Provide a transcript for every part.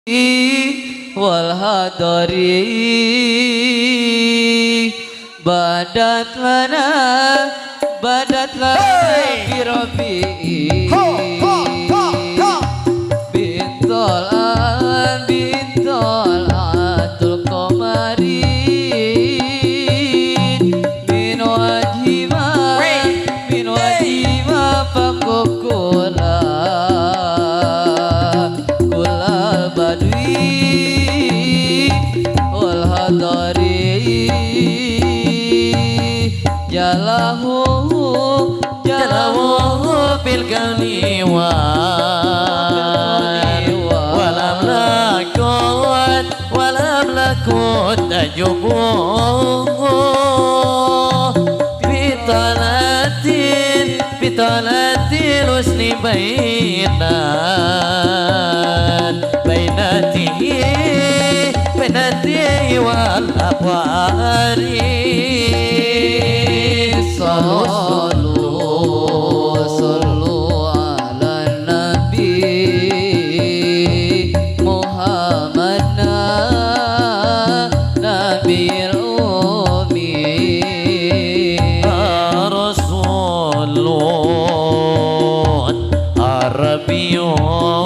wal hadari badat lana bi rabbi bintol atul qamari min wajima fakukula kulal badwi wal hadari jalahu bil kauni walam lakut tajubu bitalatin usni bainatihi wal abwari sallu ala nabi Muhammad nabil ummi rasulun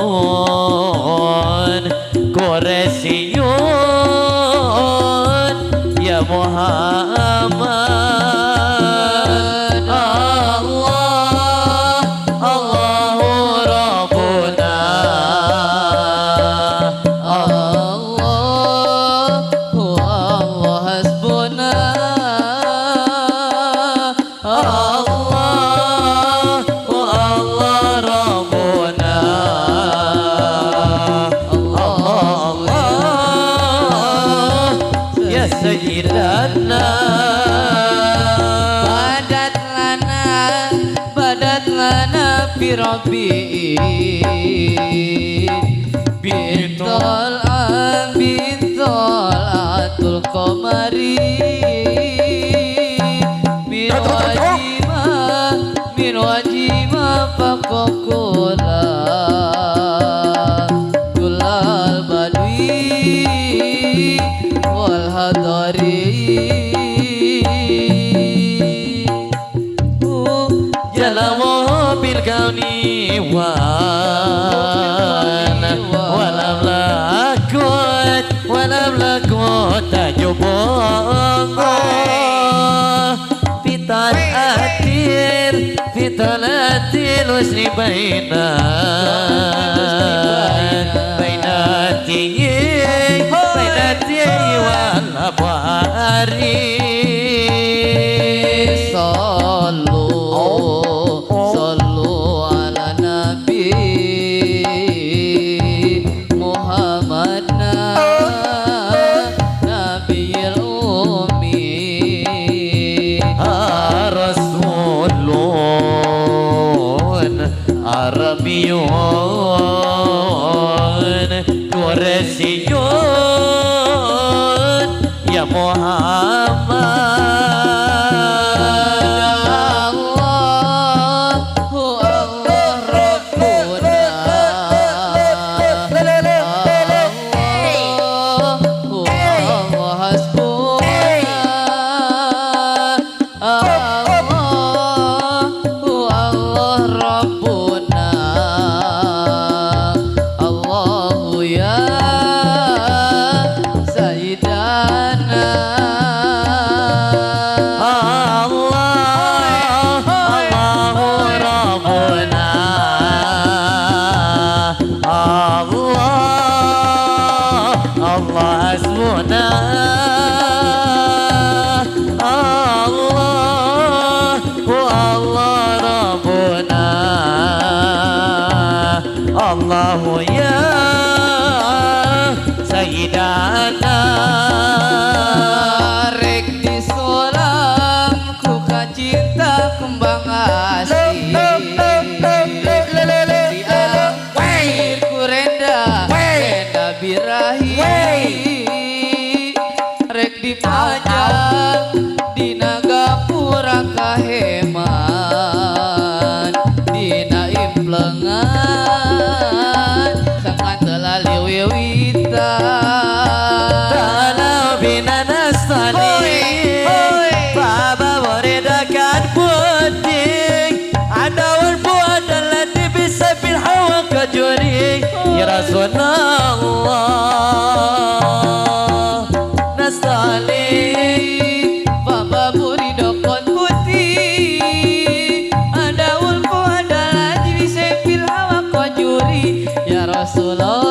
arabiyun quraisiyun ya Muhammad badat lana fi rabbi bintol atul qamari min wajima fakukula kulal badwi wal hadari bil kauni walam lakut tajubu fitalatil usni bainatihi wal abwari Arabiyun Quraisiyun ya Muhammad Allahu ya Sayyidana rek di solam ku kacinta kembang asih diangkir ku renda birahi rek dipajang di Nagapura kaheman dina implengan sangat telah liwi Dewita Ta'ala bina nastali Baba muridakan putih Adawal buatan lati bisa fil hawa kajuri Ya Rasulullah Nastali Baba muridakon putih ada ulfu ada lagi sepil hawa kojuri ya Rasulullah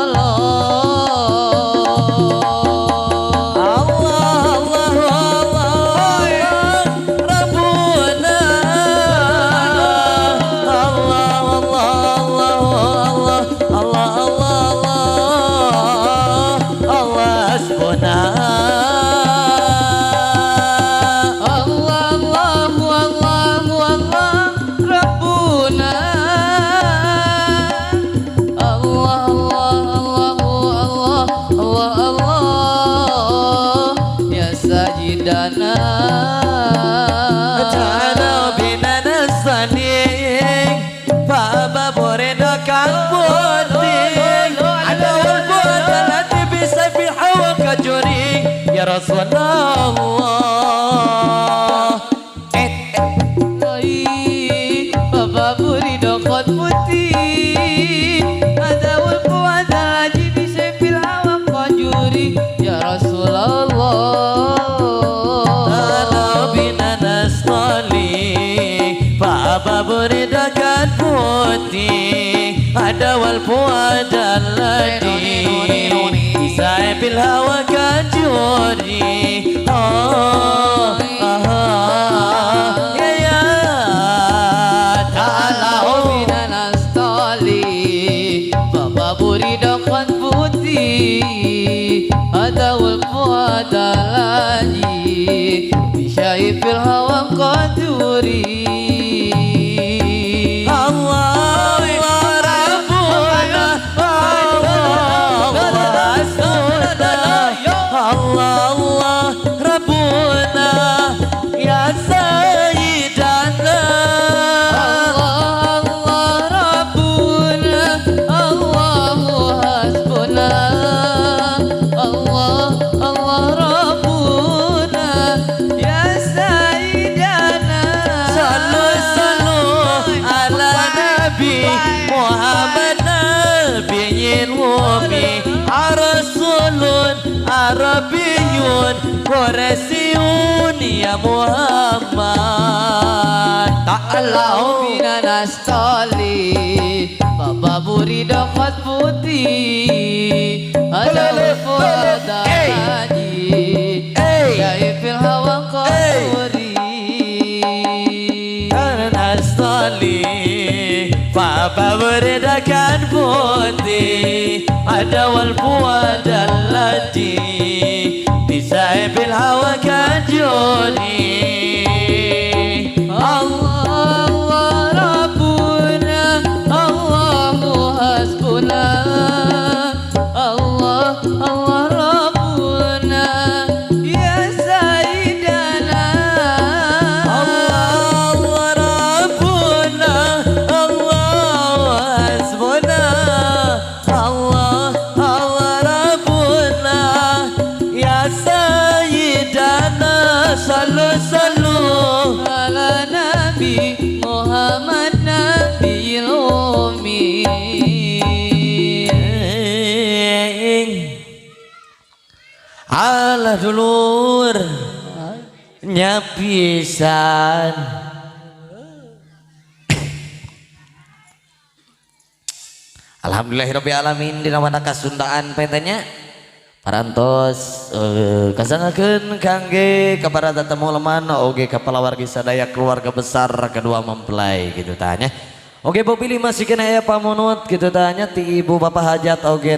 Ta'ala bina nastani Baba muridakan putih Adawal buatan lati bisa fil hawa kajuri Ya Rasulullah Baba muridakon putih ada ulfu ada lagi sepil hawa kojuri ya Rasulullah Baba muridakan putih ada wal puadan lagi Isai bil hawa kajuri Ya ya Ta'ala bina nastali Baba muridakon putih ada ulfu ada lagi Bisyaifil hawa kajuri Muhammad Nabiyil Wumi Rasulun Arabiyun Quraisiyun Ya Muhammad Ta'ala bina nastali Baba muridakon putih ada ulfu ada lagi Syaifil hawa kajuri Nastali Baba muridakan putih ada wal puadan lati bisa bil hawa kajuri Allah Rabbuna Allahu hasbuna Allah Rabbuna ya Sayyidana Allah Rabbuna Allah hasbuna Allah Rabbuna ya Sayyidana Sallu ala Nabi Muhammad Nabiyil Ummi ala dulur nyapisan Alhamdulillahirrabbilalamin dina wana kasundaan pentenya parantos kasangakeun kangge kepada tetamu leman oge kepala wargi sadaya keluarga besar kedua mempelai gitu tanya oge popili masih kena aya pamunut gitu tanya ti ibu bapak hajat oge